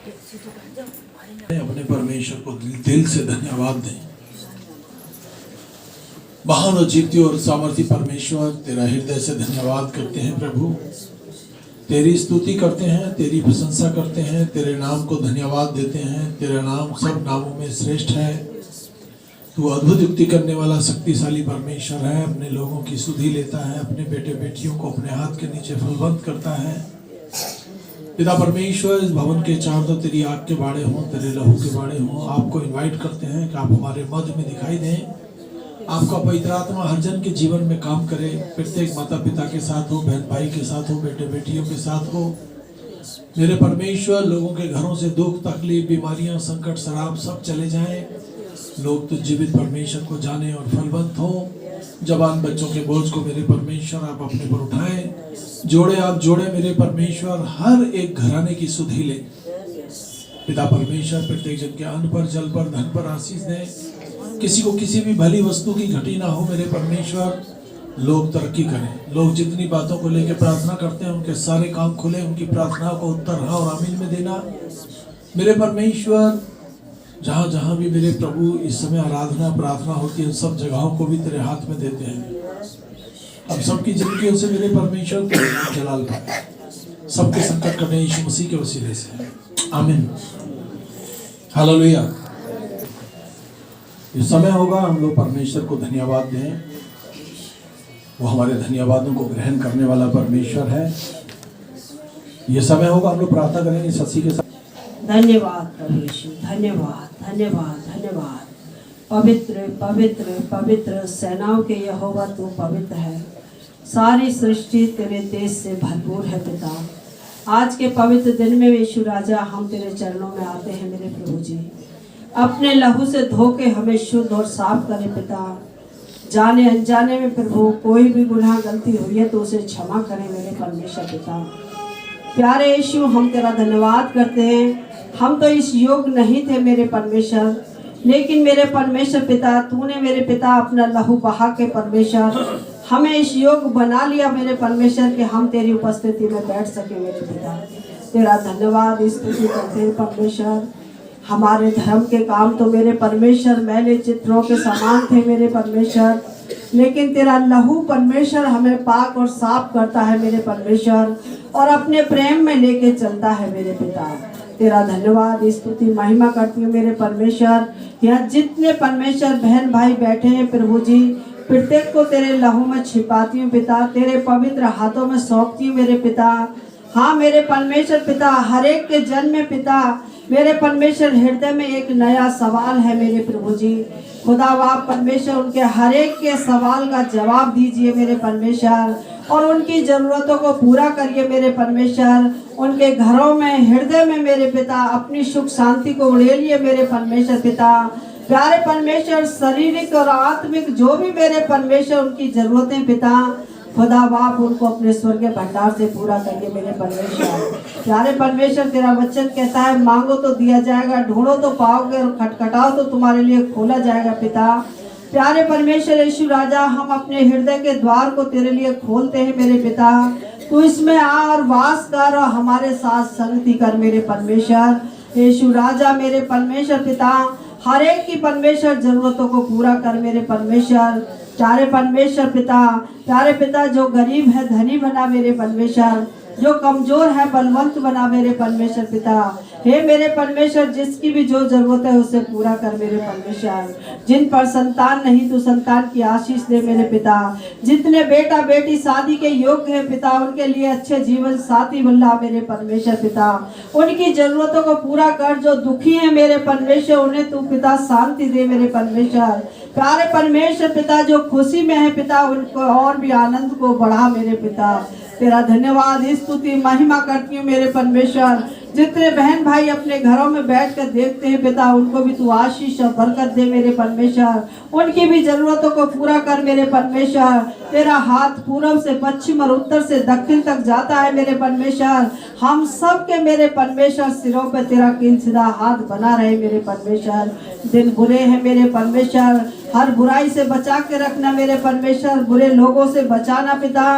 अपने परमेश्वर को दिल से धन्यवाद दें। महान और जीवती और सामर्थी परमेश्वर, तेरा हृदय से धन्यवाद करते हैं प्रभु। तेरी स्तुति करते हैं, तेरी प्रशंसा करते हैं, तेरे नाम को धन्यवाद देते हैं। तेरा नाम सब नामों में श्रेष्ठ है। तू अद्भुत युक्ति करने वाला शक्तिशाली परमेश्वर है। अपने लोगों की सुधि लेता है, अपने बेटे बेटियों को अपने हाथ के नीचे फलवंत करता है। पिता परमेश्वर, इस भवन के चारों तरफ तेरी आग के बाड़े हों, तेरे लहू के बाड़े हों। आपको इनवाइट करते हैं कि आप हमारे मध्य में दिखाई दें। आपका पवित्र आत्मा हर जन के जीवन में काम करे। प्रत्येक माता पिता के साथ हो, बहन भाई के साथ हो, बेटे बेटियों के साथ हो। मेरे परमेश्वर, लोगों के घरों से दुख तकलीफ बीमारियां संकट शराब सब चले जाएं। लोग तो जीवित परमेश्वर को जाने और फलवंत हो। जवान बच्चों के बोझ को मेरे परमेश्वर आप अपने पर उठाएं। जोड़े आप जोड़े मेरे परमेश्वर, हर एक घराने की सुधि ले। पिता परमेश्वर, प्रत्येक जन के अन्न पर, जल पर, धन पर आशीष दें। किसी को किसी भी भली वस्तु की घटी ना हो मेरे परमेश्वर। लोग तरक्की करें। लोग जितनी बातों को लेकर प्रार्थना करते हैं उनके सारे काम खुले। उनकी प्रार्थना को उत्तर हाँ और आमीन में देना मेरे परमेश्वर। जहाँ जहाँ भी मेरे प्रभु इस समय आराधना प्रार्थना होती है, सब जगहों को भी तेरे हाथ में देते हैं। अब सबकी जिंदगियों से मेरे परमेश्वर तेरे नाम जलाल पाए। सबके संकट कटे यीशु मसीह के वसीले से, आमीन। हालेलुया। ये समय होगा हम लोग परमेश्वर को धन्यवाद दें। वो हमारे धन्यवादों को ग्रहण करने वाला परमेश्वर है। ये समय होगा हम लोग प्रार्थना करेंगे सच्ची के साथ। धन्यवाद प्रभु यीशु, धन्यवाद धन्यवाद धन्यवाद। पवित्र पवित्र पवित्र सेनाओं के यहोवा तू पवित्र है। सारी सृष्टि तेरे तेज से भरपूर है पिता। आज के पवित्र दिन में यीशु राजा हम तेरे चरणों में आते हैं मेरे प्रभु जी। अपने लहू से धो के हमें शुद्ध और साफ करे पिता। जाने अनजाने में प्रभु कोई भी गुनाह गलती हुई है तो उसे क्षमा करें मेरे परमेश्वर पिता। प्यारे यीशु, हम तेरा धन्यवाद करते हैं। हम तो इस योग नहीं थे मेरे परमेश्वर, लेकिन मेरे परमेश्वर पिता तूने मेरे पिता अपना लहू बहा के परमेश्वर हमें इस योग बना लिया मेरे परमेश्वर कि हम तेरी उपस्थिति में बैठ सके मेरे पिता। तेरा धन्यवाद स्तुति करते हैं परमेश्वर। हमारे धर्म के काम तो मेरे परमेश्वर मैले चित्रों के समान थे मेरे परमेश्वर, लेकिन तेरा लहू परमेश्वर हमें पाक और साफ करता है मेरे परमेश्वर और अपने प्रेम में लेके चलता है मेरे पिता। तेरा धन्यवाद स्तुति महिमा करती हूँ मेरे परमेश्वर। यहाँ जितने परमेश्वर बहन भाई बैठे हैं प्रभु जी, प्रत्येक को तेरे लहू में छिपाती हूँ पिता। तेरे पवित्र हाथों में सौंपती हूँ मेरे पिता। हाँ मेरे परमेश्वर पिता, हर एक के जन्म में पिता मेरे परमेश्वर हृदय में एक नया सवाल है मेरे प्रभु जी। खुदा बाप परमेश्वर उनके हर एक के सवाल का जवाब दीजिए मेरे परमेश्वर और उनकी ज़रूरतों को पूरा करिए मेरे परमेश्वर। उनके घरों में हृदय में मेरे पिता अपनी सुख शांति को उड़ेलिए मेरे परमेश्वर पिता। प्यारे परमेश्वर, शारीरिक और आत्मिक जो भी मेरे परमेश्वर उनकी ज़रूरतें पिता, खुदा बाप उनको अपने स्वर्गीय भंडार से पूरा करिए मेरे परमेश्वर। प्यारे परमेश्वर, तेरा वचन कहता है मांगो तो दिया जाएगा, ढूंढो तो पाओगे और खटखटाओ तो तुम्हारे लिए खोला जाएगा पिता। प्यारे परमेश्वर यीशु राजा, हम अपने हृदय के द्वार को तेरे लिए खोलते हैं मेरे पिता। तू इसमें आ और वास कर और हमारे साथ संगति कर मेरे परमेश्वर यीशु राजा। मेरे परमेश्वर पिता, हर एक की परमेश्वर जरूरतों को पूरा कर मेरे परमेश्वर। प्यारे परमेश्वर पिता, प्यारे पिता, जो गरीब है धनी बना मेरे परमेश्वर, जो कमजोर है बलवंत बना मेरे परमेश्वर पिता। हे मेरे परमेश्वर, जिसकी भी जो जरूरत है उसे पूरा कर मेरे परमेश्वर। जिन पर संतान नहीं तो संतान की आशीष दे मेरे पिता। जितने बेटा बेटी शादी के योग्य है पिता, उनके लिए अच्छे जीवन साथी बल्ला मेरे परमेश्वर पिता। उनकी जरूरतों को पूरा कर। जो दुखी है मेरे परमेश्वर, उन्हें तू पिता शांति दे मेरे परमेश्वर। प्यारे परमेश्वर पिता, जो खुशी में है पिता, उनको और भी आनंद को बढ़ा मेरे पिता। तेरा धन्यवाद स्तुति महिमा करती हूँ मेरे परमेश्वर। जितने बहन भाई अपने घरों में बैठ कर देखते हैं पिता, उनको भी तू आशीष और बरकत दे मेरे परमेश्वर। उनकी भी जरूरतों को पूरा कर मेरे परमेश्वर। तेरा हाथ पूर्व से पश्चिम और उत्तर से दक्षिण तक जाता है मेरे परमेश्वर। हम सब के मेरे परमेश्वर सिरों पे तेरा सीधा हाथ बना रहे मेरे परमेश्वर। दिन बुरे हैं मेरे परमेश्वर, हर बुराई से बचा के रखना मेरे परमेश्वर। बुरे लोगों से बचाना पिता।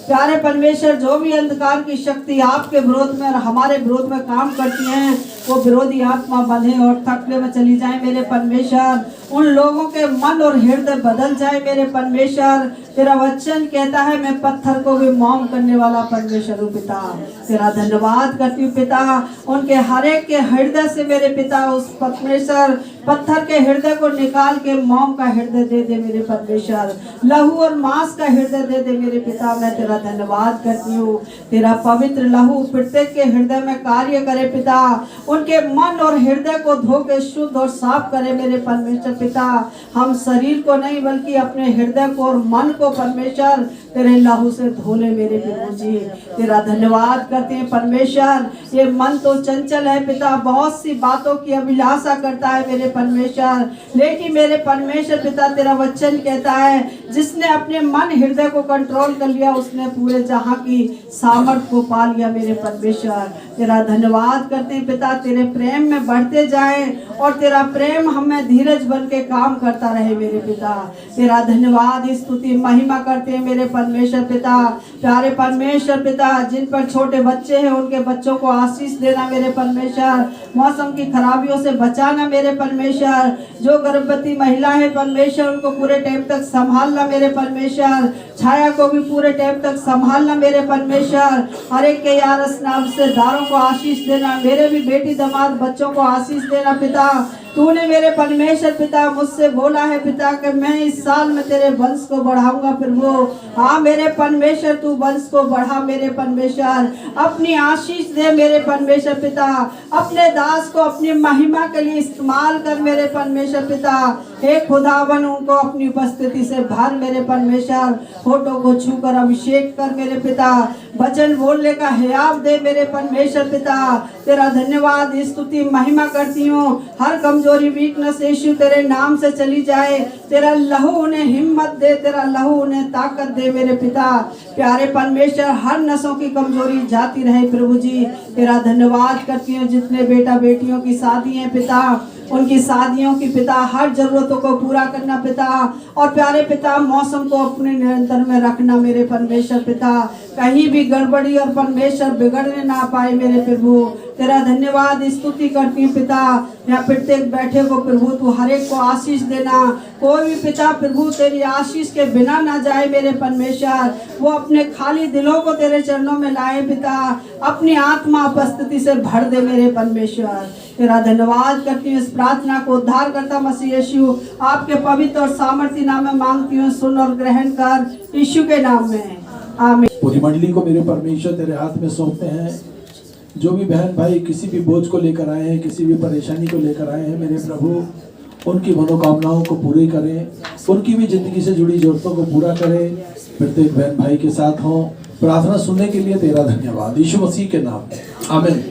प्यारे परमेश्वर, जो भी अंधकार की शक्ति आपके विरोध में और हमारे विरोध में काम करती हैं, वो विरोधी आत्मा बंधे और थकने में चली जाए मेरे परमेश्वर। उन लोगों के मन और हृदय बदल जाए मेरे परमेश्वर। तेरा वचन कहता है, मैं पत्थर को भी मोम करने वाला परमेश्वर हूँ पिता। तेरा धन्यवाद करती हूँ पिता। उनके हर एक के हृदय से मेरे पिता उस परमेश्वर पत्थर के हृदय को निकाल के मोम का हृदय दे दे मेरे परमेश्वर। लहू और मांस का हृदय दे दे मेरे पिता। मैं तेरा धन्यवाद करती हूँ। तेरा पवित्र लहू प्रत्येक के हृदय में कार्य करे पिता। उनके मन और हृदय को धो के शुद्ध और साफ करे मेरे परमेश्वर पिता। हम शरीर को नहीं बल्कि अपने हृदय को और मन को परमेश्वर तेरे लहू से धो ले मेरे प्रभु जी। तेरा धन्यवाद करते हैं परमेश्वर। ये मन तो चंचल है पिता, बहुत सी बातों की अभिलाषा करता है मेरे परमेश्वर, लेकिन मेरे परमेश्वर पिता तेरा वचन कहता है, जिसने अपने मन हृदय को कंट्रोल कर लिया उसने पूरे जहां की सामर्थ को पा लिया मेरे परमेश्वर। तेरा धन्यवाद करते हैं पिता। तेरे प्रेम में बढ़ते जाए और तेरा प्रेम हमें धीरज बन के काम करता रहे मेरे पिता। तेरा धन्यवाद स्तुति महिमा करते हैं मेरे परमेश्वर पिता। प्यारे परमेश्वर पिता, जिन पर छोटे बच्चे हैं उनके बच्चों को आशीष देना मेरे परमेश्वर। मौसम की खराबियों से बचाना मेरे परमेश्वर। जो गर्भवती महिला है परमेश्वर, उनको पूरे टाइम तक संभालना मेरे परमेश्वर। छाया को भी पूरे टाइम तक संभालना मेरे परमेश्वर। हर एक के यार रिश्तेदारों को आशीष देना, मेरे भी बेटी दामाद बच्चों को आशीष देना पिता। तूने मेरे परमेश्वर पिता मुझसे बोला है पिता कि मैं इस साल में तेरे वंश को बढ़ाऊंगा प्रभु। हाँ मेरे परमेश्वर, तू वंश को बढ़ा मेरे परमेश्वर। अपनी आशीष दे मेरे परमेश्वर पिता। अपने दास को अपनी महिमा के लिए इस्तेमाल कर मेरे परमेश्वर पिता। हे खुदावन, उनको अपनी उपस्थिति से भर मेरे परमेश्वर। फोटो को छूकर अभिषेक कर मेरे पिता। वचन बोलने का हियाव दे मेरे परमेश्वर पिता। तेरा धन्यवाद स्तुति महिमा करती हूँ। हर कमजोरी वीकनेस यीशु तेरे नाम से चली जाए। तेरा लहू उन्हें हिम्मत दे, तेरा लहू उन्हें ताकत दे मेरे पिता। प्यारे परमेश्वर, हर नसों की कमजोरी जाती रहे प्रभु जी। तेरा धन्यवाद करती हूँ। जितने बेटा बेटियों की शादी है पिता, उनकी शादियों की पिता हर जरूरतों को पूरा करना पिता। और प्यारे पिता, मौसम को अपने नियंत्रण में रखना मेरे परमेश्वर पिता। कहीं भी गड़बड़ी और परमेश्वर बिगड़ने ना पाए मेरे प्रभु। तेरा धन्यवाद स्तुति करती हूँ पिता। यहाँ प्रत्येक बैठे को प्रभु तू हर एक को आशीष देना। कोई भी पिता प्रभु तेरी आशीष के बिना ना जाए मेरे परमेश्वर। वो अपने खाली दिलों को तेरे चरणों में लाए पिता। अपनी आत्मा उपस्थिति से भर दे मेरे परमेश्वर। तेरा धन्यवाद करती हूँ। इस प्रार्थना को उद्धार करता मसीह यीशु आपके पवित्र और सामर्थी नाम में मांगती हूँ। सुन और ग्रहण कर यीशु के नाम में, आमीन। पूरी मंडली को मेरे परमेश्वर तेरे हाथ में सौंपते हैं। जो भी बहन भाई किसी भी बोझ को लेकर आए हैं, किसी भी परेशानी को लेकर आए हैं मेरे प्रभु, उनकी मनोकामनाओं को पूरी करें। उनकी भी जिंदगी से जुड़ी जरूरतों को पूरा करें। प्रत्येक बहन भाई के साथ हों। प्रार्थना सुनने के लिए तेरा धन्यवाद यीशु मसीह के नाम में, आमीन।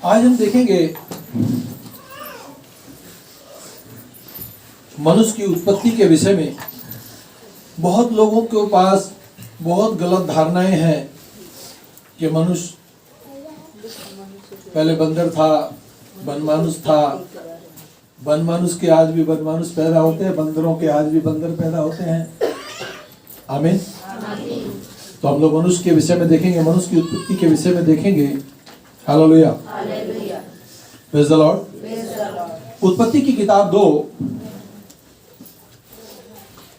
आज हम देखेंगे मनुष्य की उत्पत्ति के विषय में। बहुत लोगों के पास बहुत गलत धारणाएं हैं कि मनुष्य पहले बंदर था, बनमानुष था। बनमानुष के आज भी बनमानुष पैदा होते हैं, बंदरों के आज भी बंदर पैदा होते हैं, आमीन। तो हम लोग मनुष्य के विषय में देखेंगे, मनुष्य की उत्पत्ति के विषय में देखेंगे। Hallelujah, praise the Lord. उत्पत्ति की किताब 2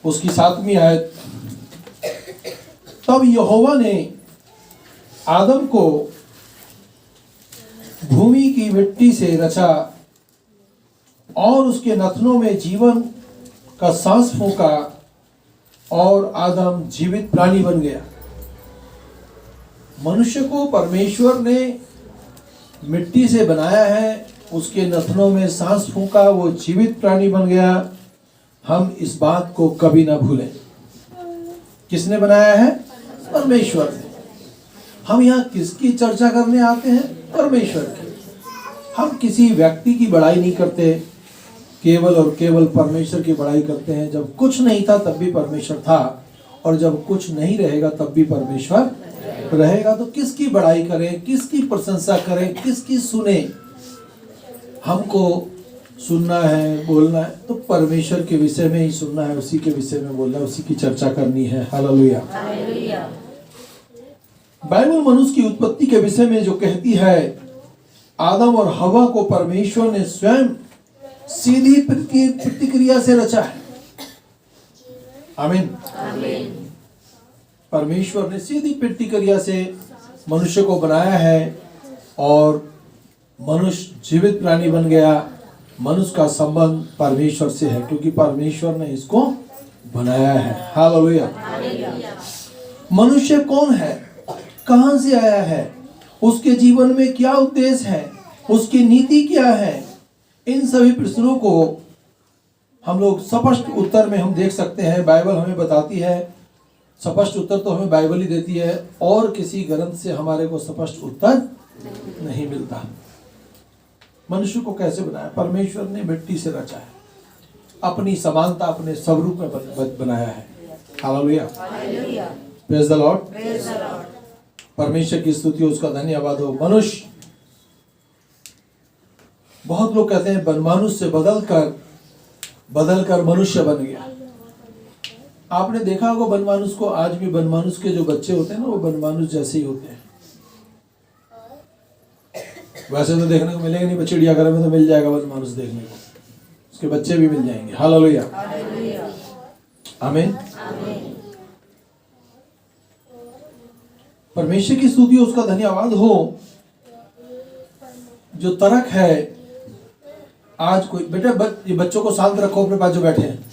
उसकी 7वीं आयत। तब यहोवा ने आदम को भूमि की मिट्टी से रचा और उसके नथनों में जीवन का सांस फूंका और आदम जीवित प्राणी बन गया। मनुष्य को परमेश्वर ने मिट्टी से बनाया है, उसके नथनों में सांस फूंका, वो जीवित प्राणी बन गया। हम इस बात को कभी ना भूलें। किसने बनाया है? परमेश्वर ने। हम यहाँ किसकी चर्चा करने आते हैं? परमेश्वर की। हम किसी व्यक्ति की बड़ाई नहीं करते, केवल और केवल परमेश्वर की बड़ाई करते हैं। जब कुछ नहीं था तब भी परमेश्वर था, और जब कुछ नहीं रहेगा तब भी परमेश्वर रहेगा। तो किसकी बड़ाई करें, किसकी प्रशंसा करें, किसकी सुने? हमको सुनना है, बोलना है तो परमेश्वर के विषय में ही सुनना है, उसी के विषय में बोलना है, उसी की चर्चा करनी है। हालेलुया। बाइबल मनुष्य की उत्पत्ति के विषय में जो कहती है, आदम और हवा को परमेश्वर ने स्वयं सीधी प्रतिक्रिया से रचा है। आमीन। परमेश्वर ने सीधी प्रतिक्रिया से मनुष्य को बनाया है और मनुष्य जीवित प्राणी बन गया। मनुष्य का संबंध परमेश्वर से है क्योंकि परमेश्वर ने इसको बनाया है। हालेलुया। मनुष्य कौन है, कहां से आया है, उसके जीवन में क्या उद्देश्य है, उसकी नीति क्या है, इन सभी प्रश्नों को हम लोग स्पष्ट उत्तर में हम देख सकते हैं। बाइबल हमें बताती है, स्पष्ट उत्तर तो हमें बाइबल ही देती है और किसी ग्रंथ से हमारे को स्पष्ट उत्तर नहीं मिलता। मनुष्य को कैसे बनाया? परमेश्वर ने मिट्टी से रचा है, अपनी समानता अपने स्वरूप में बनाया है। हालेलुया। Praise the Lord. परमेश्वर की स्तुति हो, उसका धन्यवाद हो। मनुष्य, बहुत लोग कहते हैं बनमानुष से बदल कर मनुष्य बन गया। आपने देखा होगा बनमानुष को, आज भी बनमानुष के जो बच्चे होते हैं ना, वो बनमानुष जैसे ही होते हैं। वैसे तो देखने को मिलेगा नहीं, चिड़ियाघर में तो मिल जाएगा बनमानुष देखने को, उसके बच्चे भी मिल जाएंगे। हालेलुया। आमीन। परमेश्वर की स्तुति हो, उसका धन्यवाद हो। जो तर्क है, आज कोई बेटा ये बच्चों को शांत रखो अपने पास जो बैठे हैं।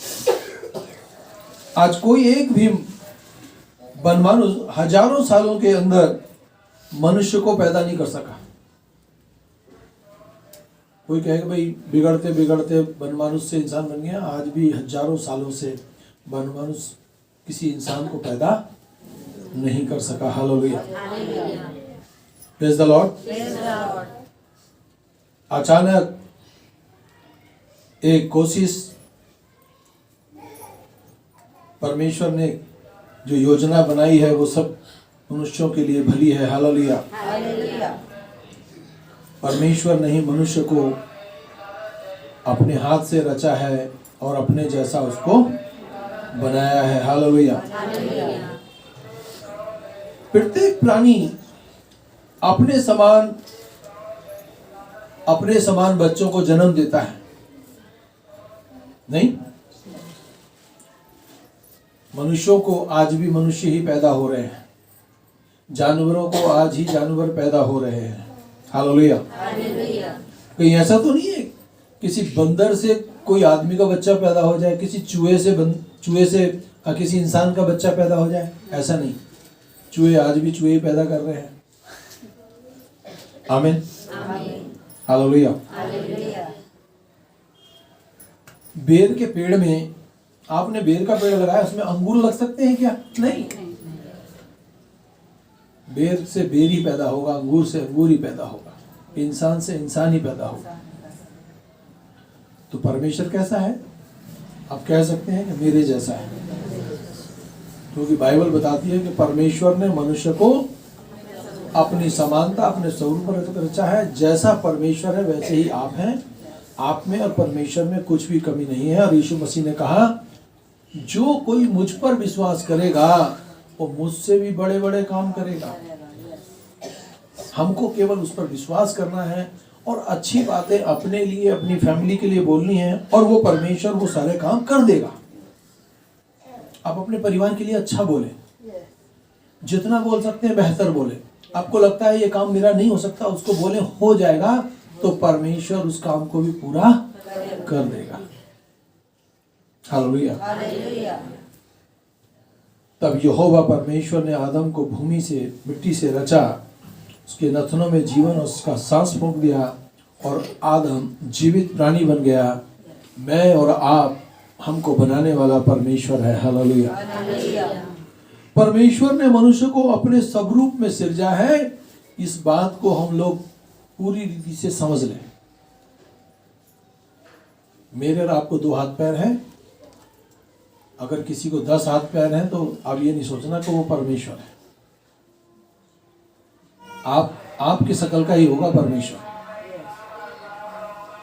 आज कोई एक भी बनमानुष हजारों सालों के अंदर मनुष्य को पैदा नहीं कर सका। कोई कहेगा भाई बिगड़ते बिगड़ते बनमानुष से इंसान बन गया। आज भी हजारों सालों से बनमानुष किसी इंसान को पैदा नहीं कर सका। हालेलुया। Praise the Lord. अचानक एक कोशिश, परमेश्वर ने जो योजना बनाई है वो सब मनुष्यों के लिए भली है। हालेलुया। परमेश्वर ने ही मनुष्य को अपने हाथ से रचा है और अपने जैसा उसको बनाया है। हालेलुया। प्रत्येक प्राणी अपने समान बच्चों को जन्म देता है, नहीं? मनुष्यों को आज भी मनुष्य ही पैदा हो रहे हैं, जानवरों को आज ही जानवर पैदा हो रहे हैं। हालेलुया। कहीं ऐसा तो नहीं है किसी बंदर से कोई आदमी का बच्चा पैदा हो जाए, किसी चूहे से किसी इंसान का बच्चा पैदा हो जाए, ऐसा नहीं। चूहे आज भी चूहे पैदा कर रहे हैं। आमीन। हालेलुया। बेर के पेड़ में, आपने बेर का पेड़ लगाया, उसमें अंगूर लग सकते हैं क्या? नहीं। बेर से बेर ही पैदा होगा, अंगूर से अंगूर ही पैदा होगा, इंसान से इंसान ही पैदा होगा। तो परमेश्वर कैसा है? आप कह सकते हैं कि मेरे जैसा है, क्योंकि बाइबल बताती है कि परमेश्वर ने मनुष्य को अपनी समानता अपने स्वरूप पर रचा है। जैसा परमेश्वर है वैसे ही आप हैं। आप में और परमेश्वर में कुछ भी कमी नहीं है। और यीशु मसीह ने कहा, जो कोई मुझ पर विश्वास करेगा वो मुझसे भी बड़े बड़े काम करेगा। हमको केवल उस पर विश्वास करना है और अच्छी बातें अपने लिए, अपनी फैमिली के लिए बोलनी है, और वो परमेश्वर वो सारे काम कर देगा। आप अपने परिवार के लिए अच्छा बोले, जितना बोल सकते हैं बेहतर बोले। आपको लगता है ये काम मेरा नहीं हो सकता, उसको बोले हो जाएगा, तो परमेश्वर उस काम को भी पूरा कर देगा। हालेलुया। तब यहोवा परमेश्वर ने आदम को भूमि से, मिट्टी से रचा, उसके नथनों में जीवन और उसका सांस फूंक दिया और आदम जीवित प्राणी बन गया। मैं और आप, हमको बनाने वाला परमेश्वर है। हालेलुया। परमेश्वर ने मनुष्य को अपने स्वरूप में सिरजा है। इस बात को हम लोग पूरी रीति से समझ लें। मेरे और आपको 2 हाथ पैर हैं, अगर किसी को 10 हाथ पैर हैं तो आप ये नहीं सोचना कि वो परमेश्वर है। आपकी शकल का ही होगा परमेश्वर।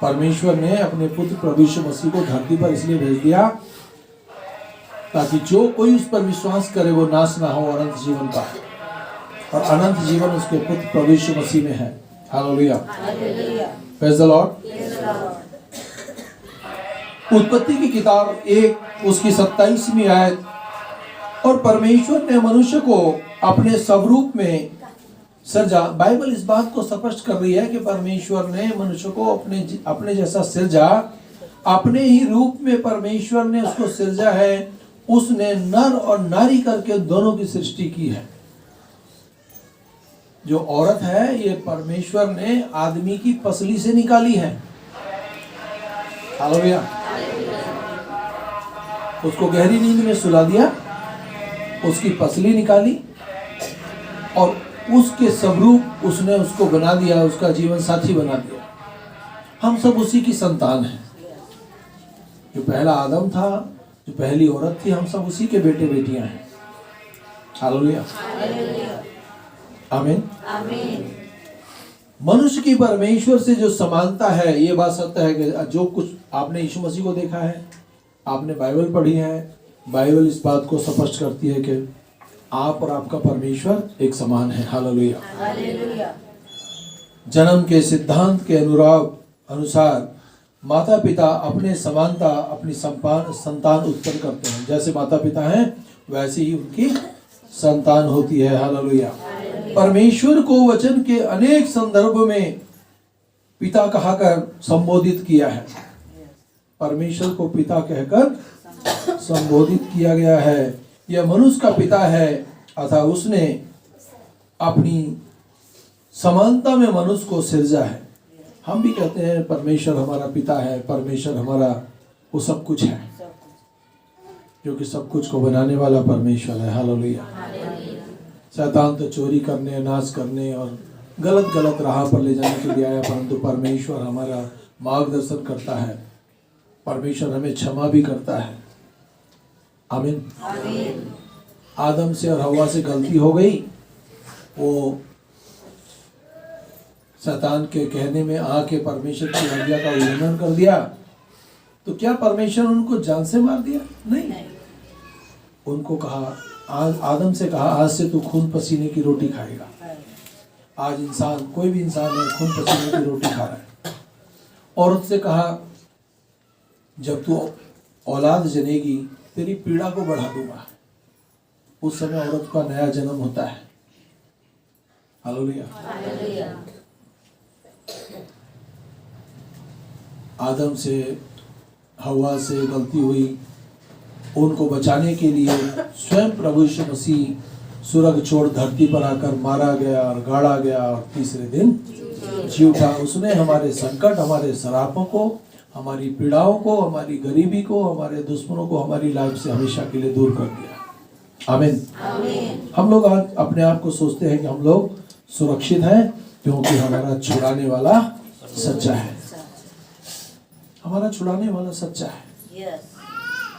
परमेश्वर ने अपने पुत्र प्रभु यीशु मसीह को धरती पर इसलिए भेज दिया ताकि जो कोई उस पर विश्वास करे वो नाश ना हो, अनंत जीवन का, और अनंत जीवन उसके पुत्र प्रभु यीशु मसीह में है। Hallelujah, praise the Lord. उत्पत्ति की किताब 1 उसकी 27वीं आयत, और परमेश्वर ने मनुष्य को अपने स्वरूप में सृजा। बाइबल इस बात को स्पष्ट कर रही है कि परमेश्वर ने मनुष्य को अपने जैसा सृजा, अपने ही रूप में परमेश्वर ने उसको सृजा है। उसने नर और नारी करके दोनों की सृष्टि की है। जो औरत है ये परमेश्वर ने आदमी की पसली से निकाली है। हालेलुया। उसको गहरी नींद में सुला दिया, उसकी पसली निकाली और उसके स्वरूप उसने उसको बना दिया, उसका जीवन साथी बना दिया। हम सब उसी की संतान हैं। जो पहला आदम था, जो पहली औरत थी, हम सब उसी के बेटे बेटियां हैं। हालेलुया, आमीन। मनुष्य की परमेश्वर से जो समानता है, ये बात सत्य है कि जो कुछ आपने यीशु मसीह को देखा है, आपने बाइबल पढ़ी है, बाइबल इस बात को स्पष्ट करती है कि आप और आपका परमेश्वर एक समान है। हालेलुया। जन्म के सिद्धांत के अनुसार माता पिता अपने समानता अपनी संतान उत्पन्न करते हैं। जैसे माता पिता हैं वैसे ही उनकी संतान होती है। हालेलुया। परमेश्वर को वचन के अनेक संदर्भ में पिता कहकर संबोधित किया है। परमेश्वर को पिता कहकर संबोधित किया गया है। यह मनुष्य का पिता है, अतः उसने अपनी समानता में मनुष्य को सृजा है। हम भी कहते हैं परमेश्वर हमारा पिता है, परमेश्वर हमारा वो सब कुछ है, क्योंकि सब कुछ को बनाने वाला परमेश्वर है। हालेलुया। शैतान तो चोरी करने, नाश करने और गलत राह पर ले जाने के लिए आया, परंतु परमेश्वर हमारा मार्गदर्शन करता है। परमेश्वर हमें क्षमा भी करता है। आमीन। आदम से और हवा से गलती हो गई, वो शैतान के कहने में आके परमेश्वर की आज्ञा का उल्लंघन कर दिया, तो क्या परमेश्वर उनको जान से मार दिया? नहीं। उनको कहा, आदम से कहा, आज से तू खून पसीने की रोटी खाएगा। आज इंसान, कोई भी इंसान है, खून पसीने की रोटी खा रहा है। औरत से कहा, जब तू औलाद जनेगी तेरी पीड़ा को बढ़ा दूंगा। उस समय औरत का नया जन्म होता है। हालेलुया। आदम से, हवा से गलती हुई, उनको बचाने के लिए स्वयं प्रभु यीशु मसीह स्वर्ग छोड़ धरती पर आकर मारा गया और गाड़ा गया और तीसरे दिन जी उठा। उसने हमारे संकट, हमारे सरापों को, हमारी पीड़ाओं को, हमारी गरीबी को, हमारे दुश्मनों को हमारी लाइफ से हमेशा के लिए दूर कर दिया। आमीन। हम लोग आज अपने आप को सोचते हैं कि हम लोग सुरक्षित हैं, क्योंकि हमारा छुड़ाने वाला सच्चा है। हमारा छुड़ाने वाला सच्चा है।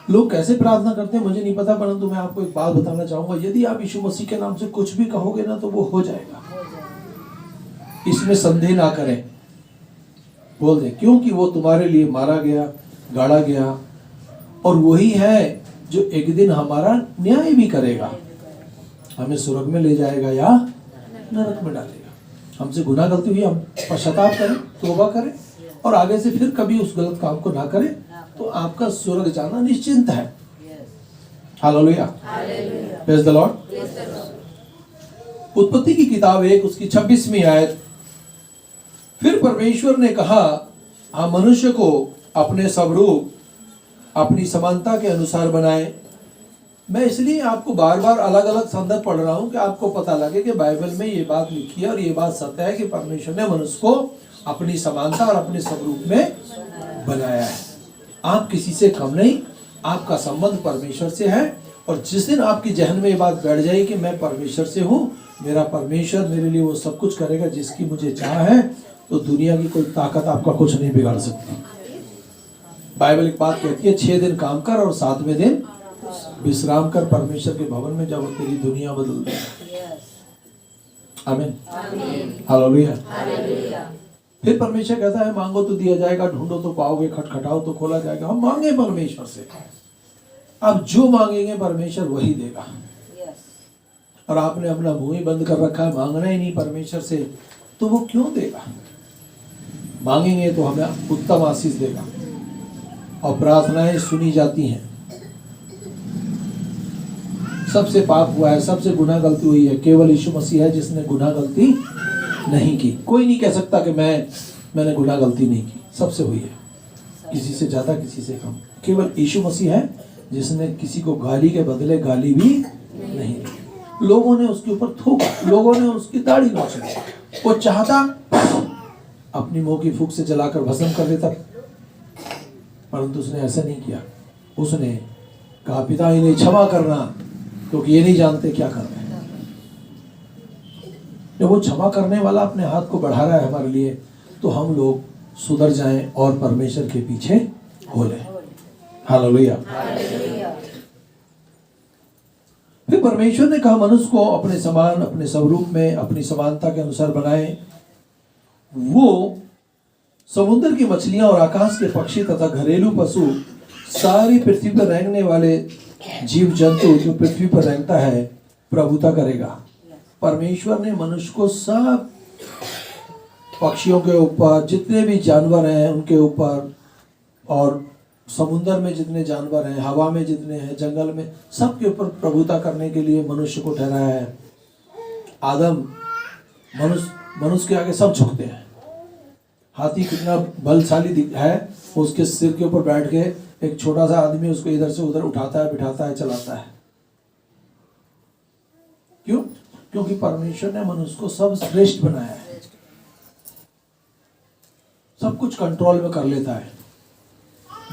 लोग कैसे प्रार्थना करते हैं मुझे नहीं पता, परंतु मैं आपको एक बात बताना चाहूंगा। यदि आप यीशु मसीह के नाम से कुछ भी कहोगे ना, तो वो हो जाएगा। इसमें संदेह ना करें, बोल दें, क्योंकि वो तुम्हारे लिए मारा गया, गाड़ा गया, और वही है जो एक दिन हमारा न्याय भी करेगा। हमें स्वर्ग में ले जाएगा या नरक में डालेगा। हमसे गुनाह गलती हुई, हम पश्चाताप करें, तौबा करें और आगे से फिर कभी उस गलत काम को ना करें, तो आपका स्वर्ग जाना निश्चिंत है। Hallelujah, praise the Lord. उत्पत्ति की किताब 1 उसकी 26वीं आयत, फिर परमेश्वर ने कहा, हम मनुष्य को अपने स्वरूप अपनी समानता के अनुसार बनाए। मैं इसलिए आपको बार बार अलग अलग संदर्भ पढ़ रहा हूं कि आपको पता लगे कि बाइबल में ये बात लिखी है और ये बात सत्य है कि परमेश्वर ने मनुष्य को अपनी समानता और अपने स्वरूप में बनाया है। आप किसी से कम नहीं, आपका संबंध परमेश्वर से है। और जिस दिन आपकी जहन में ये बात बैठ जाए कि मैं परमेश्वर से हूँ, मेरा परमेश्वर मेरे लिए वो सब कुछ करेगा जिसकी मुझे चाह है, तो दुनिया की कोई ताकत आपका कुछ नहीं बिगाड़ सकती। बाइबल एक बात कहती है, 6 दिन काम कर और 7वें दिन विश्राम कर, परमेश्वर के भवन में जब तेरी दुनिया बदल देगा। आमीन, हालेलुया। फिर परमेश्वर कहता है मांगो तो दिया जाएगा, ढूंढो तो पाओगे, खटखटाओ तो खोला जाएगा। हम मांगे परमेश्वर से, अब जो मांगेंगे परमेश्वर वही देगा। और आपने अपना मुंह ही बंद कर रखा है, मांगना ही नहीं परमेश्वर से, तो वो क्यों देगा? मांगेंगे तो हमें उत्तम आशीष देगा और प्रार्थनाएं सुनी जाती हैं। सबसे पाप हुआ है, सबसे गुनाह गलती हुई है, केवल यीशु मसीह है जिसने गुनाह गलती नहीं की। कोई नहीं कह सकता कि मैंने गुनाह गलती नहीं की, सबसे हुई है, किसी से ज्यादा किसी से कम। केवल यीशु मसीह है जिसने किसी को गाली के बदले गाली भी नहीं दी। लोगों ने उसके ऊपर थूका, लोगों ने उसकी दाढ़ी नोच ली, वो चाहता अपनी मुंह की फूंक से जलाकर भस्म कर देता, परंतु उसने ऐसा नहीं किया। उसने कहा पिता इन्हें क्षमा करना, क्योंकि ये नहीं जानते क्या कर रहे हैं। जब वो क्षमा करने वाला अपने हाथ को बढ़ा रहा है हमारे लिए, तो हम लोग सुधर जाएं और परमेश्वर के पीछे हो लें। हालेलुया। फिर परमेश्वर ने कहा मनुष्य को अपने समान, अपने स्वरूप में, अपनी समानता के अनुसार बनाए। वो समुद्र की मछलियां और आकाश के पक्षी तथा घरेलू पशु, सारी पृथ्वी पर रेंगने वाले जीव जंतु जो पृथ्वी पर रेंगता है, प्रभुता करेगा। परमेश्वर ने मनुष्य को सब पक्षियों के ऊपर, जितने भी जानवर हैं उनके ऊपर, और समुद्र में जितने जानवर हैं, हवा में जितने हैं, जंगल में, सबके ऊपर प्रभुता करने के लिए मनुष्य को ठहराया है। आदम मनुष्य के आगे सब झुकते हैं। हाथी कितना बलशाली है, उसके सिर के ऊपर बैठ के एक छोटा सा आदमी उसको इधर से उधर उठाता है, बिठाता है, चलाता है। क्यों? क्योंकि परमेश्वर ने मनुष्य को सब श्रेष्ठ बनाया है, सब कुछ कंट्रोल में कर लेता है।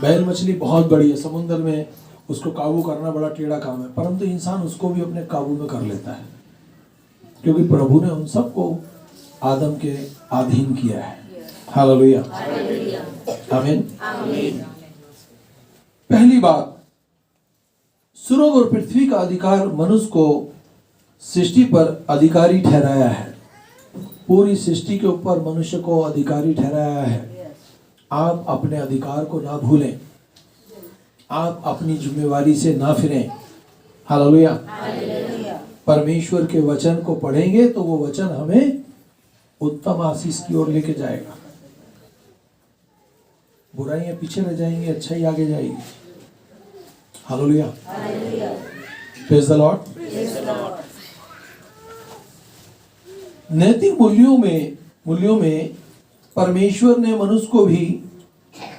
बैल मछली बहुत बड़ी है समुद्र में, उसको काबू करना बड़ा टेढ़ा काम है, परंतु इंसान उसको भी अपने काबू में कर लेता है, क्योंकि प्रभु ने उन सबको आदम के अधीन किया है। हालेलुया, आमीन। पहली बात, स्वर्ग और पृथ्वी का अधिकार मनुष्य को सृष्टि पर अधिकारी ठहराया है। पूरी सृष्टि के ऊपर मनुष्य को अधिकारी ठहराया है। आप अपने अधिकार को ना भूलें, आप अपनी जिम्मेवारी से ना फिरें। हालेलुया। परमेश्वर के वचन को पढ़ेंगे तो वो वचन हमें उत्तम आशीष की ओर लेके जाएगा। बुराइयां पीछे रह जाएंगी, अच्छाई आगे जाएगी। Hallelujah, praise the Lord. नैतिक मूल्यों में परमेश्वर ने मनुष्य को भी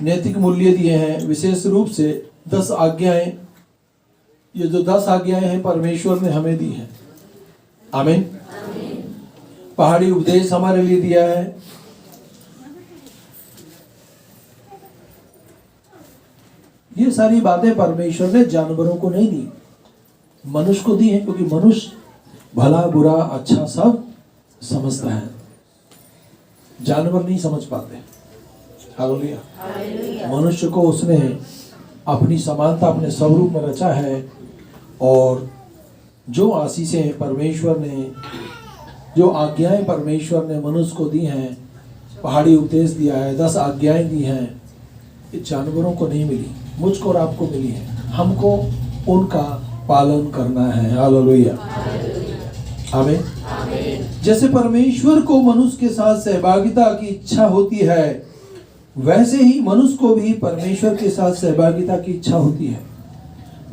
नैतिक मूल्य दिए हैं, विशेष रूप से 10 आज्ञाएं। ये जो 10 आज्ञाएं हैं परमेश्वर ने हमें दी हैं। आमीन। पहाड़ी उपदेश हमारे लिए दिया है। ये सारी बातें परमेश्वर ने जानवरों को नहीं दी, मनुष्य को दी है, क्योंकि मनुष्य भला बुरा अच्छा सब समझता है, जानवर नहीं समझ पाते। हालेलुया। मनुष्य को उसने अपनी समानता, अपने स्वरूप में रचा है, और जो आशीषें परमेश्वर ने, जो आज्ञाएं परमेश्वर ने मनुष्य को दी हैं, पहाड़ी उपदेश दिया है, 10 आज्ञाएं दी हैं, ये जानवरों को नहीं मिली, मुझको और आपको मिली है। हमको उनका पालन करना है। हालेलुया, आमीन। जैसे परमेश्वर को मनुष्य के साथ सहभागिता की इच्छा होती है, वैसे ही मनुष्य को भी परमेश्वर के साथ सहभागिता की इच्छा होती है।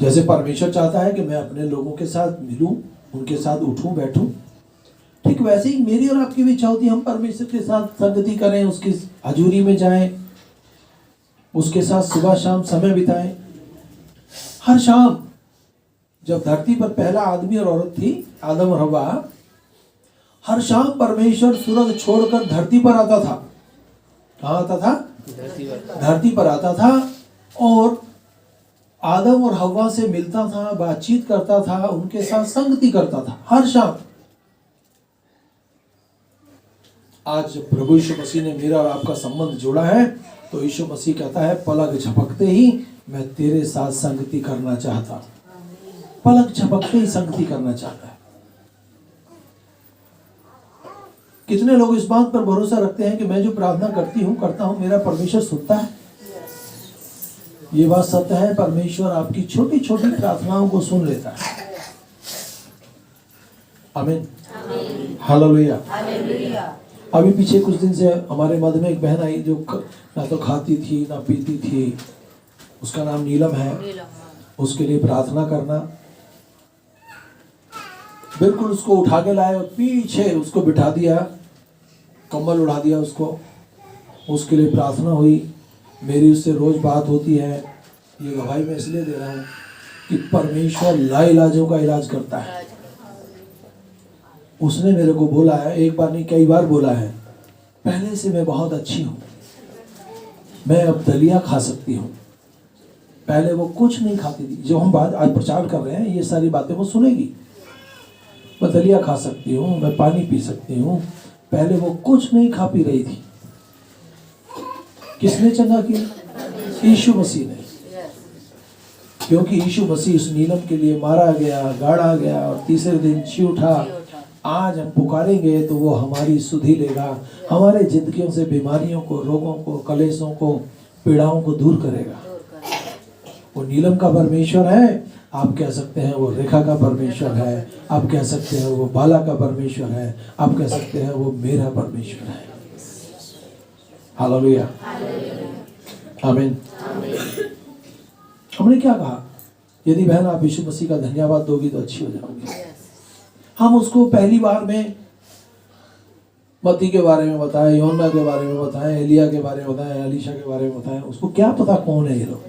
जैसे परमेश्वर चाहता है कि मैं अपने लोगों के साथ मिलूं, उनके साथ उठूं बैठूं, ठीक वैसे ही मेरी और आपकी भी इच्छा होती है हम परमेश्वर के साथ संगति करें, उसकी हजूरी में जाएं, उसके साथ सुबह शाम समय बिताएं। हर शाम जब धरती पर पहला आदमी और औरत थी, आदम और हवा, हर शाम परमेश्वर सूरज छोड़कर धरती पर आता था। कहाँ आता था? धरती पर आता था, और आदम और हवा से मिलता था, बातचीत करता था, उनके साथ संगति करता था हर शाम। आज प्रभु यीशु मसीह ने मेरा और आपका संबंध जोड़ा है, तो यीशु मसीह कहता है पलक झपकते ही मैं तेरे साथ संगति करना चाहता। पलक झपकते ही संगति करना चाहता है। कितने लोग इस बात पर भरोसा रखते हैं कि मैं जो प्रार्थना करता हूं मेरा परमेश्वर सुनता है? ये बात सत्य है, परमेश्वर आपकी छोटी छोटी प्रार्थनाओं को सुन लेता है। आमीन, हालेलुया। अभी पीछे कुछ दिन से हमारे मध्य में एक बहन आई जो ना तो खाती थी ना पीती थी, उसका नाम नीलम है। उसके लिए प्रार्थना करना, बिल्कुल उसको उठा के लाए और पीछे उसको बिठा दिया, कंबल उड़ा दिया उसको, उसके लिए प्रार्थना हुई। मेरी उससे रोज बात होती है। ये गवाही मैं इसलिए दे रहा हूँ कि परमेश्वर लाइलाजों का इलाज करता है। उसने मेरे को बोला है, एक बार नहीं कई बार बोला है, पहले से मैं बहुत अच्छी हूँ, मैं अब दलिया खा सकती हूँ। पहले वो कुछ नहीं खाती थी। जो हम बात आज प्रचार कर रहे हैं ये सारी बातें वो सुनेगी। मैं दलिया खा सकती हूँ, मैं पानी पी सकती हूँ। पहले वो कुछ नहीं खा पी रही थी। किसने चंगा किया? यीशु मसीह ने। क्योंकि यीशु मसीह उस नीलम के लिए मारा गया, गाड़ा गया और तीसरे दिन जी उठा। आज हम पुकारेंगे तो वो हमारी सुधि लेगा, हमारे जिंदगियों से बीमारियों को, रोगों को, कलेशों को, पीड़ाओं को दूर करेगा। वो नीलम का परमेश्वर है, आप कह सकते हैं वो रेखा का परमेश्वर है, आप कह सकते हैं वो बाला का परमेश्वर है, आप कह सकते हैं वो मेरा परमेश्वर है। हालेलुया, आमीन। हमने क्या कहा? यदि बहन आप यीशु मसीह का धन्यवाद दोगी तो अच्छी हो जाओगी। हम उसको पहली बार में मत्ती के बारे में बताएं, योना के बारे में बताएं, एलिया के बारे में बताएं, अलीशा के बारे में बताएं, उसको क्या पता कौन है ये लोग।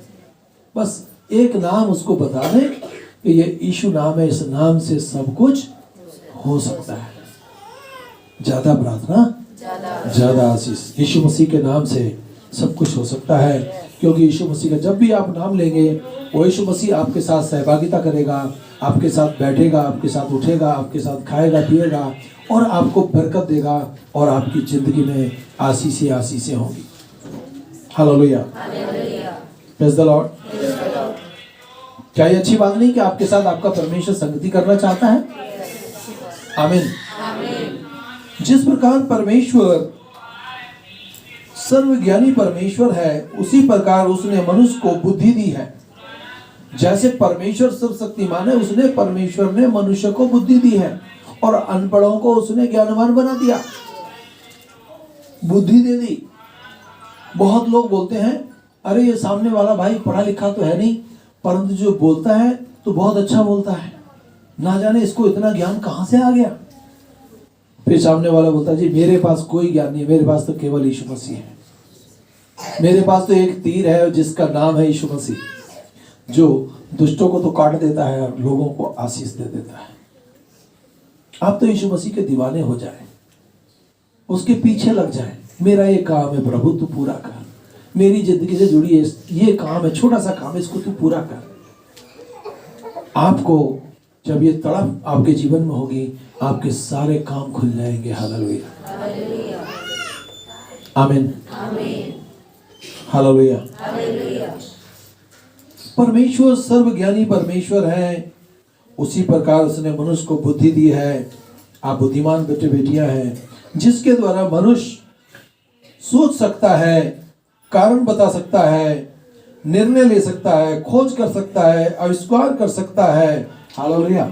बस एक नाम उसको बता दें कि ये यीशु नाम है, इस नाम से सब कुछ हो सकता है। ज्यादा प्रार्थना, ज्यादा आशीष। यीशु मसीह के नाम से सब कुछ हो सकता है, क्योंकि यीशु मसीह का जब भी आप नाम लेंगे वो यीशु मसीह आपके साथ सहभागिता करेगा, आपके साथ बैठेगा, आपके साथ उठेगा, आपके साथ खाएगा पिएगा और आपको बरकत देगा और आपकी जिंदगी में आशीष आशीषें होंगी। Hallelujah, praise the Lord. क्या ये अच्छी बात नहीं कि आपके साथ आपका परमेश्वर संगति करना चाहता है? आमीन। जिस प्रकार परमेश्वर सर्वज्ञानी परमेश्वर है, उसी प्रकार उसने मनुष्य को बुद्धि दी है। जैसे परमेश्वर सर्वशक्तिमान है, उसने परमेश्वर ने मनुष्य को बुद्धि दी है और अनपढ़ों को उसने ज्ञानवान बना दिया, बुद्धि दे दी। बहुत लोग बोलते हैं अरे ये सामने वाला भाई पढ़ा लिखा तो है नहीं, परंतु जो बोलता है तो बहुत अच्छा बोलता है, ना जाने इसको इतना ज्ञान कहां से आ गया। फिर सामने वाला बोलता है जी मेरे पास कोई ज्ञान नहीं, मेरे पास तो केवल यीशु मसीह है, मेरे पास तो एक तीर है जिसका नाम है यीशु मसीह, जो दुष्टों को तो काट देता है और लोगों को आशीष दे देता है। आप तो यीशु मसीह के दीवाने हो जाए, उसके पीछे लग जाए। मेरा ये काम है प्रभु, तू पूरा कर, मेरी जिंदगी से जुड़ी ये काम है, छोटा सा काम है, इसको तू पूरा कर। आपको जब ये तड़प आपके जीवन में होगी, आपके सारे काम खुल जाएंगे। हालेलुया, आमीन, हालेलुया। परमेश्वर सर्वज्ञानी परमेश्वर है, उसी प्रकार उसने मनुष्य को बुद्धि दी है। आप बुद्धिमान बेटे बेटियां हैं, जिसके द्वारा मनुष्य सोच सकता है, कारण बता सकता है, निर्णय ले सकता है, खोज कर सकता है, आविष्कार कर सकता है। हालेलुया।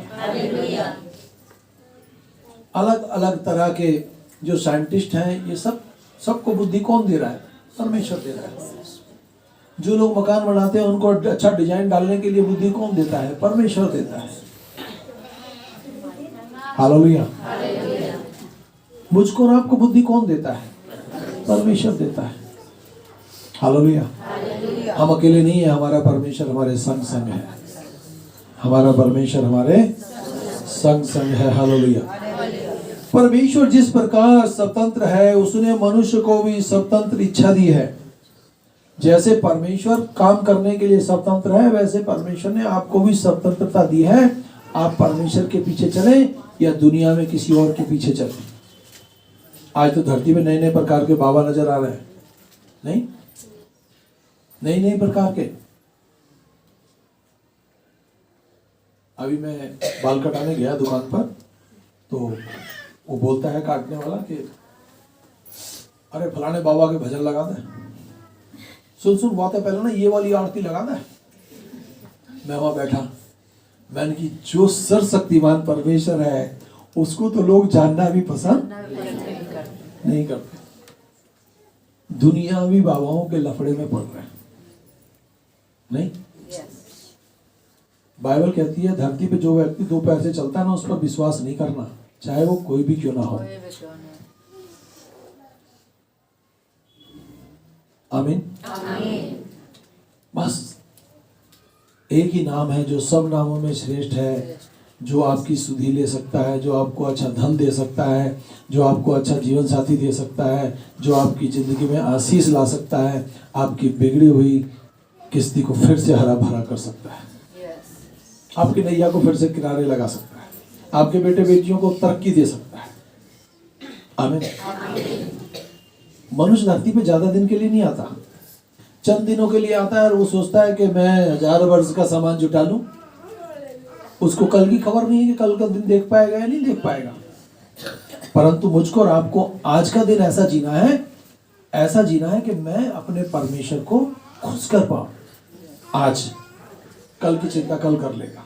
अलग अलग तरह के जो साइंटिस्ट हैं, ये सबको बुद्धि कौन दे रहा है? परमेश्वर दे रहा है। जो लोग मकान बनाते हैं उनको अच्छा डिजाइन डालने के लिए बुद्धि कौन देता है? परमेश्वर देता है। हालेलुया। मुझको और आपको बुद्धि कौन देता है? परमेश्वर देता है। हालेलुया। हम अकेले नहीं है, हमारा परमेश्वर हमारे संग संग है, हमारा परमेश्वर हमारे संग संग है। हालेलुया। परमेश्वर जिस प्रकार स्वतंत्र है, उसने मनुष्य को भी स्वतंत्र इच्छा दी है। जैसे परमेश्वर काम करने के लिए स्वतंत्र है, वैसे परमेश्वर ने आपको भी स्वतंत्रता दी है। आप परमेश्वर के पीछे चलें या दुनिया में किसी और के पीछे चलें। आज तो धरती में नए नए प्रकार के बाबा नजर आ रहे हैं, नहीं? नए नए प्रकार के। अभी मैं बाल कटाने गया दुकान पर, तो वो बोलता है काटने वाला कि अरे फलाने बाबा के भजन लगा दे, सुन बात है, पहले ना ये वाली आरती लगा दे। मैं वहां बैठा, मैंने की जो सर्वशक्तिमान परमेश्वर है उसको तो लोग जानना भी पसंद नहीं करते। दुनियावी बाबाओं के लफड़े में पड़ रहे हैं। नहीं, बाइबल कहती है धरती पे जो व्यक्ति दो पैर से चलता है ना, उस पर विश्वास नहीं करना, चाहे वो कोई भी क्यों ना हो। आमीन। बस एक ही नाम है जो सब नामों में श्रेष्ठ है, जो आपकी सुधि ले सकता है, जो आपको अच्छा धन दे सकता है, जो आपको अच्छा जीवन साथी दे सकता है, जो आपकी जिंदगी में आशीष ला सकता है, आपकी बिगड़ी हुई किस्ती को फिर से हरा भरा कर सकता है, आपकी नैया को फिर से किनारे लगा सकता है, आपके बेटे बेटियों को तरक्की दे सकता है। आमीन। मनुष्य धरती पे ज्यादा दिन के लिए नहीं आता, चंद दिनों के लिए आता है और वो सोचता है कि मैं 1000 वर्ष का सामान जुटा लूं। उसको कल की खबर नहीं है कि कल का दिन देख पाएगा या नहीं देख पाएगा। परंतु मुझको और आपको आज का दिन ऐसा जीना है कि मैं अपने परमेश्वर को खुश कर पाऊं। आज, कल की चिंता कल कर लेगा।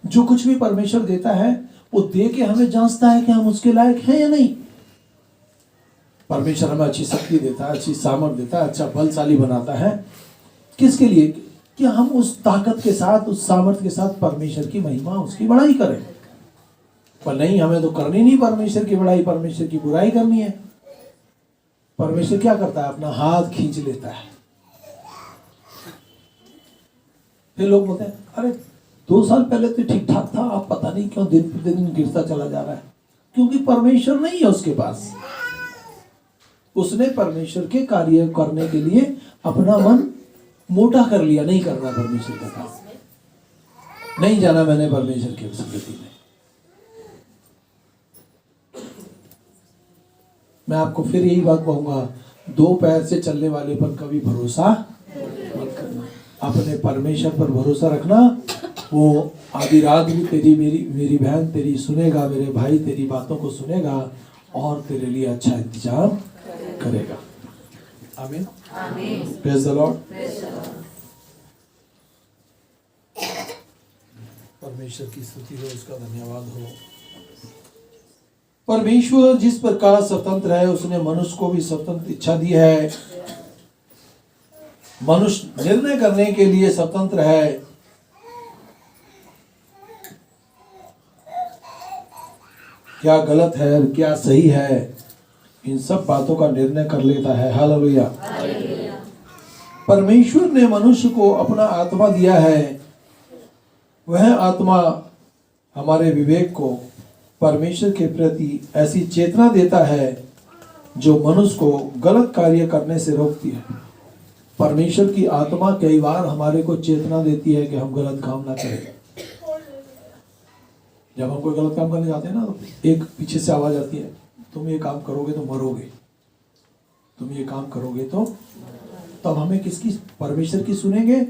जो कुछ भी परमेश्वर देता है वो दे के हमें जांचता है कि हम उसके लायक हैं या नहीं। परमेश्वर हमें अच्छी शक्ति देता है, अच्छी सामर्थ देता है, अच्छा बलशाली बनाता है। किसके लिए? कि हम उस ताकत के साथ, उस सामर्थ के साथ परमेश्वर की महिमा, उसकी बड़ाई करें। पर नहीं, हमें तो करनी नहीं परमेश्वर की बड़ाई, परमेश्वर की बुराई करनी है। परमेश्वर क्या करता है? अपना हाथ खींच लेता है। फिर लोग बोलते हैं अरे 2 साल पहले तो ठीक ठाक था, अब पता नहीं क्यों दिन प्रतिदिन गिरता चला जा रहा है। क्योंकि परमेश्वर नहीं है उसके पास। उसने परमेश्वर के कार्य करने के लिए अपना मन मोटा कर लिया। नहीं करना परमेश्वर का काम, नहीं जाना मैंने परमेश्वर की संगति में। मैं आपको फिर यही बात कहूंगा, 2 पैर से चलने वाले पर कभी भरोसा मत करना। अपने परमेश्वर पर भरोसा रखना। वो आधी रात भी तेरी मेरी बहन तेरी सुनेगा, मेरे भाई तेरी बातों को सुनेगा और तेरे लिए अच्छा इंतजाम करेगा। आमीन। Praise the Lord. परमेश्वर की स्तुति हो, उसका धन्यवाद हो। परमेश्वर जिस प्रकार स्वतंत्र है, उसने मनुष्य को भी स्वतंत्र इच्छा दी है। मनुष्य निर्णय करने के लिए स्वतंत्र है। क्या गलत है, क्या सही है, इन सब बातों का निर्णय कर लेता है। हालेलुया। परमेश्वर ने मनुष्य को अपना आत्मा दिया है। वह आत्मा हमारे विवेक को परमेश्वर के प्रति ऐसी चेतना देता है जो मनुष्य को गलत कार्य करने से रोकती है। परमेश्वर की आत्मा कई बार हमारे को चेतना देती है कि हम गलत काम ना करें। जब हम कोई गलत काम करने जाते हैं ना, तो एक पीछे से आवाज आती है, तुम ये काम करोगे तो मरोगे, तुम ये काम करोगे तो। तब हमें किसकी? परमेश्वर की सुनेंगे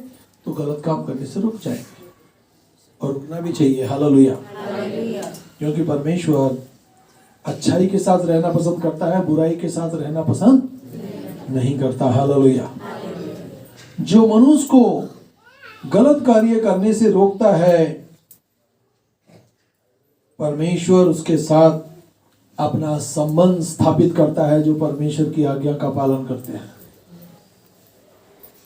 तो गलत काम करने से रुक जाएंगे, और रुकना भी चाहिए। हालेलुया। क्योंकि परमेश्वर अच्छाई के साथ रहना पसंद करता है, बुराई के साथ रहना पसंद नहीं करता। हालेलुया। जो मनुष्य को गलत कार्य करने से रोकता है, परमेश्वर उसके साथ अपना संबंध स्थापित करता है। जो परमेश्वर की आज्ञा का पालन करते हैं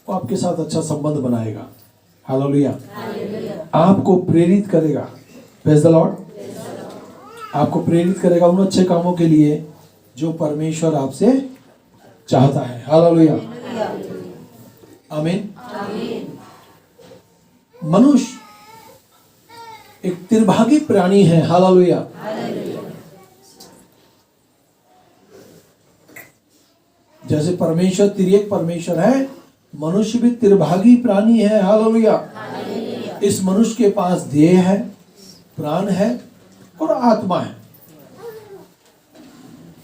वो आपके साथ अच्छा संबंध बनाएगा। हालेलुया। आपको प्रेरित करेगा। Praise the Lord. आपको प्रेरित करेगा उन अच्छे कामों के लिए जो परमेश्वर आपसे चाहता है। हालेलुया। आमीन। मनुष्य एक तिरभागी प्राणी है। हालेलुया। जैसे परमेश्वर तिर्यक परमेश्वर है, मनुष्य भी तिरभागी प्राणी है। हालेलुया। इस मनुष्य के पास देह है, प्राण है और आत्मा है।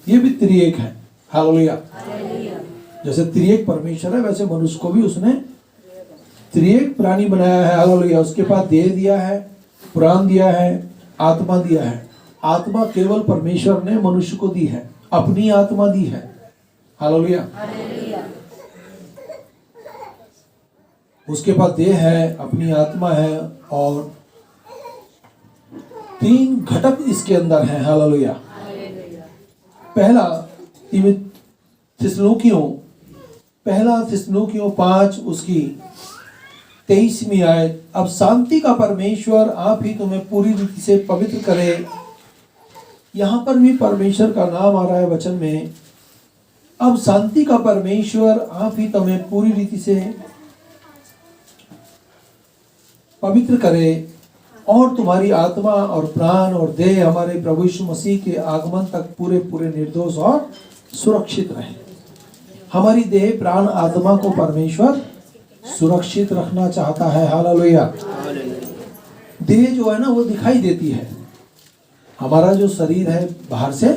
ये भी त्रिएक है। हालेलुया। जैसे त्रिएक परमेश्वर है, वैसे मनुष्य को भी उसने त्रिएक प्राणी बनाया है। हालेलुया। उसके पास देह दिया है, प्राण दिया है, आत्मा दिया है। आत्मा केवल परमेश्वर ने मनुष्य को दी है, अपनी आत्मा दी है। हालेलुया। उसके पास देह है, अपनी आत्मा है और 3 घटक इसके अंदर हैं। हालेलुया। पहला थिस्सलुनीकियों 5 उसकी 23वीं आयत। अब शांति का परमेश्वर आप ही तुम्हें पूरी रीति से पवित्र करे। यहां पर भी परमेश्वर का नाम आ रहा है वचन में। अब शांति का परमेश्वर आप ही तुम्हें पूरी रीति से पवित्र करे और तुम्हारी आत्मा और प्राण और देह हमारे प्रभु यीशु मसीह के आगमन तक पूरे पूरे निर्दोष और सुरक्षित रहे। हमारी देह प्राण आत्मा को परमेश्वर सुरक्षित रखना चाहता है। हालेलुया। देह जो है ना वो दिखाई देती है, हमारा जो शरीर है बाहर से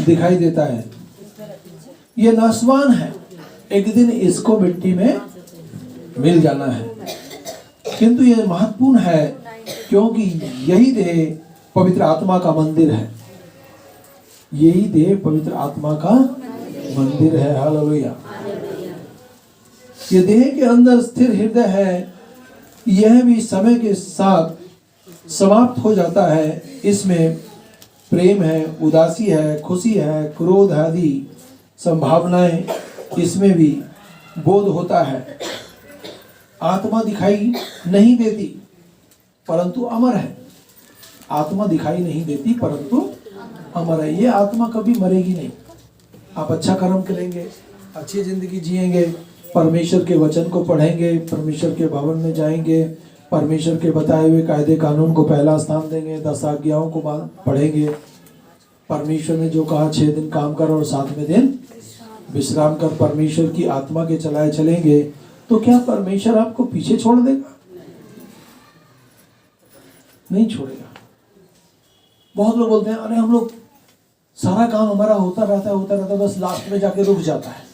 दिखाई देता है, ये नासवान है, एक दिन इसको मिट्टी में मिल जाना है। किंतु ये महत्वपूर्ण है क्योंकि यही देह पवित्र आत्मा का मंदिर है। यही देह पवित्र आत्मा का मंदिर है। हालेलुया। ये देह के अंदर स्थिर हृदय है, यह भी समय के साथ समाप्त हो जाता है। इसमें प्रेम है, उदासी है, खुशी है, क्रोध आदि संभावनाएं इसमें भी बोध होता है। आत्मा दिखाई नहीं देती परंतु अमर है। आत्मा दिखाई नहीं देती परंतु अमर है। ये आत्मा कभी मरेगी नहीं। आप अच्छा कर्म करेंगे, अच्छी जिंदगी जिएंगे, परमेश्वर के वचन को पढ़ेंगे, परमेश्वर के भवन में जाएंगे, परमेश्वर के बताए हुए कायदे कानून को पहला स्थान देंगे, 10 आज्ञाओं को पढ़ेंगे। परमेश्वर ने जो कहा 6 दिन काम कर और 7वें दिन विश्राम कर, परमेश्वर की आत्मा के चलाए चलेंगे, तो क्या परमेश्वर आपको पीछे छोड़ देगा? नहीं छोड़ेगा। बहुत लोग बोलते हैं अरे हम लोग सारा काम हमारा होता रहता है, बस लास्ट में जाके रुक जाता है।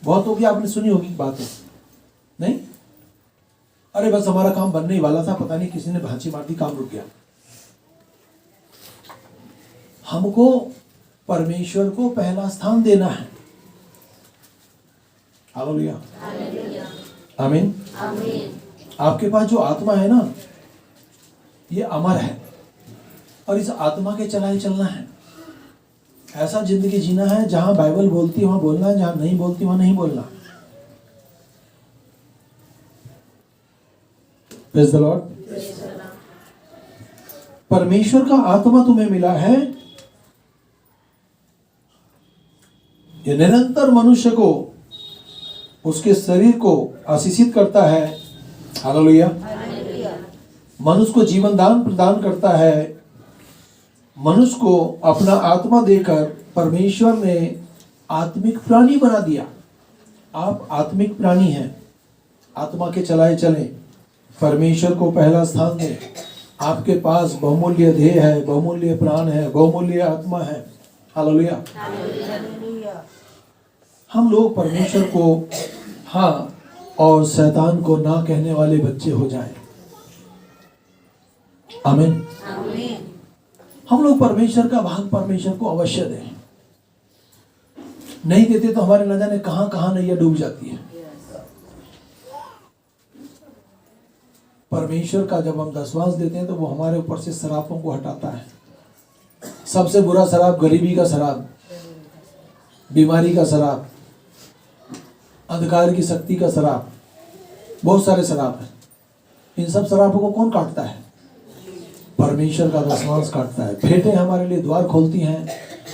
बहुत होगी, आपने सुनी होगी बातें, नहीं? अरे बस हमारा काम बनने ही वाला था, पता नहीं किसी ने भांची मार दी, काम रुक गया। हमको परमेश्वर को पहला स्थान देना है। हालेलुया। आमीन। आपके पास जो आत्मा है ना, ये अमर है और इस आत्मा के चलाए चलना है। ऐसा जिंदगी जीना है जहां बाइबल बोलती है वहां बोलना है, जहां नहीं बोलती वहां नहीं बोलना। Praise the Lord. परमेश्वर का आत्मा तुम्हें मिला है, ये निरंतर मनुष्य को, उसके शरीर को आशीषित करता है। हालेलुया। मनुष्य को जीवन दान प्रदान करता है। मनुष्य को अपना आत्मा देकर परमेश्वर ने आत्मिक प्राणी बना दिया। आप आत्मिक प्राणी हैं। आत्मा के चलाए चलें, परमेश्वर को पहला स्थान दें। आपके पास बहुमूल्य देह है, बहुमूल्य प्राण है, बहुमूल्य आत्मा है। हालेलुया। हम लोग परमेश्वर को हाँ और शैतान को ना कहने वाले बच्चे हो जाएं। आमीन। हम लोग परमेश्वर का भाग परमेश्वर को अवश्य दें। नहीं देते तो हमारे न जाने कहां कहां नैया डूब जाती है। परमेश्वर का जब हम दशवांश देते हैं तो वो हमारे ऊपर से शरापों को हटाता है। सबसे बुरा शराब गरीबी का शराब, बीमारी का शराब, अंधकार की शक्ति का शराब, बहुत सारे शराब हैं। इन सब शराबों को कौन काटता है? परमेश्वर का दशवांश काटता है। भेंटें हमारे लिए द्वार खोलती हैं।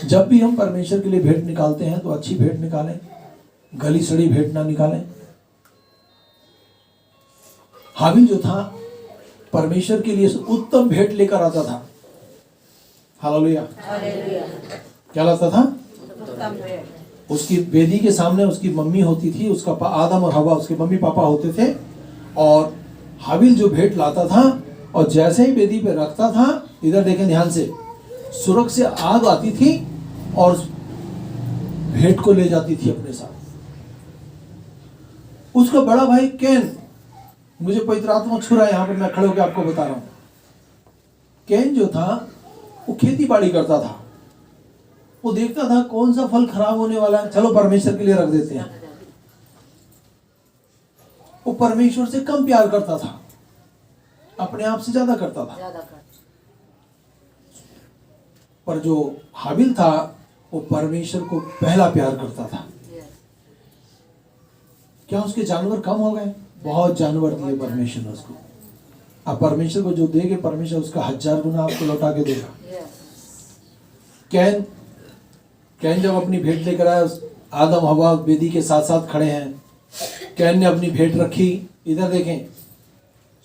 जब भी हम परमेश्वर के लिए भेंट निकालते हैं तो अच्छी भेंट निकालें, गली सड़ी भेंट ना निकालें। हाबिल जो था परमेश्वर के लिए उत्तम भेंट लेकर आता था। हालेलुया। क्या लाता था? उसकी वेदी के सामने उसकी मम्मी होती थी, उसका आदम और हवा उसके मम्मी पापा होते थे। और हाबिल जो भेंट लाता था और जैसे ही वेदी पे रखता था, इधर देखें ध्यान से, सुरग से आग आती थी और भेंट को ले जाती थी अपने साथ। उसका बड़ा भाई कैन, मुझे पवित्र आत्मा छू रहा है, यहां पर मैं खड़े होकर आपको बता रहा हूं। कैन जो था वो खेती बाड़ी करता था, वो देखता था कौन सा फल खराब होने वाला है, चलो परमेश्वर के लिए रख देते हैं। वो परमेश्वर से कम प्यार करता था, अपने आप से ज्यादा करता था। पर जो हाबिल था वो परमेश्वर को पहला प्यार करता था। क्या उसके जानवर कम हो गए? बहुत जानवर दिए परमेश्वर ने उसको। अब परमेश्वर को जो देंगे परमेश्वर उसका 1000 गुना आपको लौटा के देगा। कैन जब अपनी भेंट लेकर आया, आदम हवा वेदी के साथ साथ खड़े हैं। कैन ने अपनी भेंट रखी, इधर देखें,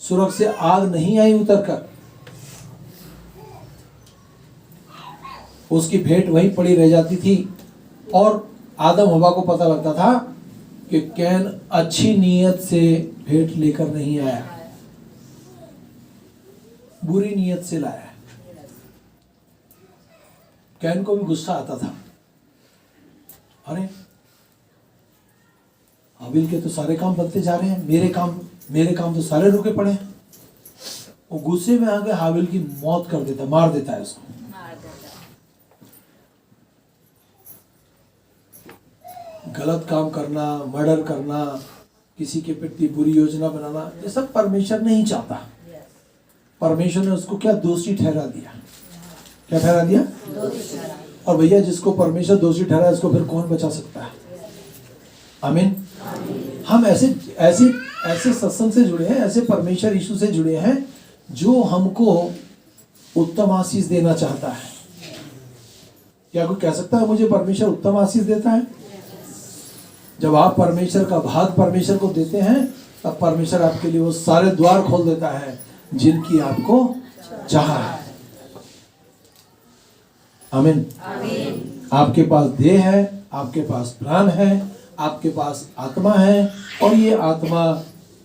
सुरग से आग नहीं आई उतर कर, उसकी भेंट वहीं पड़ी रह जाती थी। और आदम हवा को पता लगता था कि कैन अच्छी नीयत से भेंट लेकर नहीं आया, बुरी नीयत से लाया। कैन को भी गुस्सा आता था, अरे हाबिल के तो सारे काम बनते जा रहे हैं, मेरे काम तो सारे रुके पड़े हैं। वो गुस्से में आके हाबिल की मौत कर देता, मार देता है उसको। गलत काम करना, मर्डर करना, किसी के प्रति बुरी योजना बनाना, ये सब परमेश्वर नहीं चाहता। परमेश्वर ने उसको क्या दोषी ठहरा दिया। क्या ठहरा दिया? और भैया जिसको परमेश्वर दोषी ठहरा उसको फिर कौन बचा सकता है? आमीन। हम ऐसे सत्संग से जुड़े हैं, ऐसे परमेश्वर यीशु से जुड़े हैं जो हमको उत्तम आशीष देना चाहता है। क्या कोई कह सकता है मुझे परमेश्वर उत्तम आशीष देता है? जब आप परमेश्वर का भाग परमेश्वर को देते हैं तब परमेश्वर आपके लिए वो सारे द्वार खोल देता है जिनकी आपको चाह है। आमीन। आपके पास देह है, आपके पास प्राण है, आपके पास आत्मा है, और ये आत्मा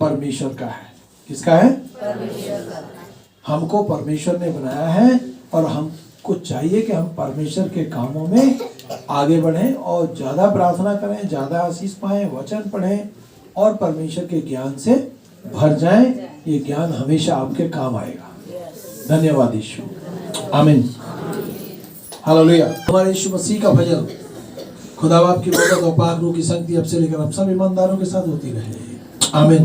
परमेश्वर का है। किसका है? परमेश्वर का। हमको परमेश्वर ने बनाया है और हमको चाहिए कि हम परमेश्वर के कामों में आगे बढ़ें और ज्यादा प्रार्थना करें, ज्यादा आशीष पाएं, वचन पढ़ें और परमेश्वर के ज्ञान से भर जाएं। ये ज्ञान हमेशा आपके काम आएगा। धन्यवाद यीशु। आमीन। हालेलुया। हमारे यीशु मसीह का भजन खुदा बाप की मदद और पाक रूह की संगति अब से लेकर हम सब ईमानदारों के साथ होती रहे। आमीन।